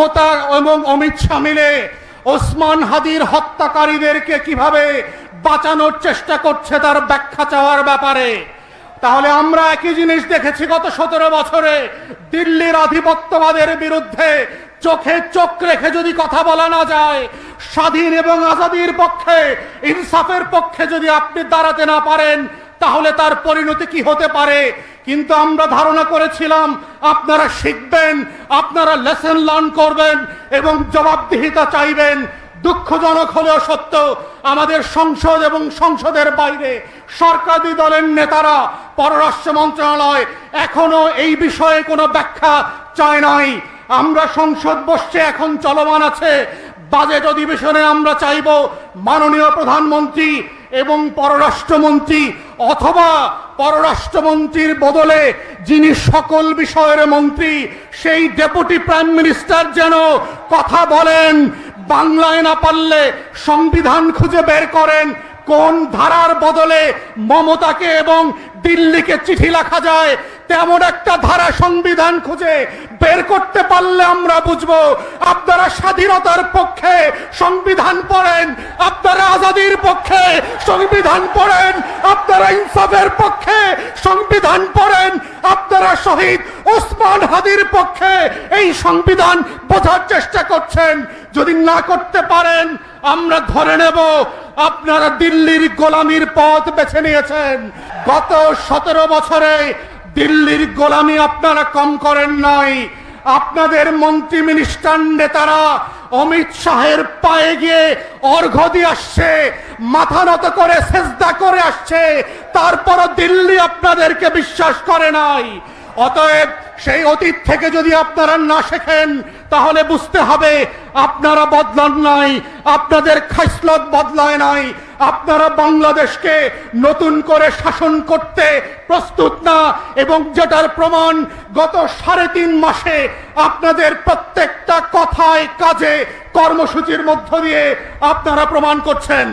মমতা এবং অমিত শাহ মিলে ওসমান হাদির হত্যাকারীদেরকে কিভাবে বাঁচানোর চেষ্টা করছে তার ব্যাখ্যা চাওয়ার ব্যাপারে। তাহলে আমরা একই জিনিস দেখেছি গত 17 বছরে। দিল্লির আধিপত্যবাদের বিরুদ্ধে চোখে চোখ রেখে যদি কথা বলা না যায়, স্বাধীন এবং আজাদির পক্ষে, ইনসাফের পক্ষে যদি আপনি দাঁড়াতে না পারেন, তাহলে তার পরিণতি কি হতে পারে। কিন্তু আমরা ধারণা করেছিলাম আপনারা শিখবেন, আপনারা লেসন লার্ন করবেন এবং জবাবদিহিতা চাইবেন। দুঃখজনক হলেও সত্য, আমাদের সংসদ এবং সংসদের বাইরে সরকারি দলের নেতারা, পররাষ্ট্র মন্ত্রণালয় এখনো এই বিষয়ে কোনো ব্যাখ্যা চায় নাই। আমরা সংসদ বসছে, এখন চলমান আছে, বাজেট অধিবেশনে আমরা চাইব মাননীয় প্রধানমন্ত্রী এবং পররাষ্ট্রমন্ত্রী অথবা পররাষ্ট্রমন্ত্রীর বদলে যিনি সকল বিষয়ের মন্ত্রী, সেই ডেপুটি প্রাইম মিনিস্টার যেন কথা বলেন। বাংলায় না পারলে সংবিধান খুঁজে বের করেন কোন ধারার বদলে মমতাকে এবং দিল্লিকে চিঠি লেখা যায়। তেমন একটা ধারা সংবিধান খুঁজে বের করতে পারলে আমরা বুঝবো আপনারা স্বাধীনতার পক্ষে সংবিধান পড়েন, আপনারা আজাদির পক্ষে সংবিধান পড়েন, আপনারা ইনসাফের পক্ষে সংবিধান পড়েন, আপনারা শহীদ ওসমান হাদির পক্ষে এই সংবিধান বোঝার চেষ্টা করছেন। যদি না করতে পারেন, আমরা ধরে নেব আপনারা দিল্লির গোলামির পথ বেছে নিয়েছেন। গত 17 বছরে দিল্লির গোলামি আপনারা কম করেন নাই। আপনাদের মন্ত্রী মিনিস্টার নেতারা অমিত শাহের পায়ে গিয়ে অর্ঘ্য দিয়ে আসছে, মাথা নত করে সেজদা করে আসছে, তারপরও দিল্লি আপনাদেরকে বিশ্বাস করে নাই। অতএব সেই অতীত থেকে যদি আপনারা না শেখেন, তাহলে বুঝতে হবে আপনারা বদলান নাই, আপনাদের খাসলত বদলায় নাই। আপনারা বাংলাদেশকে নতুন করে শাসন করতে প্রস্তুত না, এবং যেটার প্রমাণ গত 3.5 মাসে আপনাদের প্রত্যেকটা কথায়, কাজে, কর্মসূচির মধ্য দিয়ে আপনারা প্রমাণ করছেন।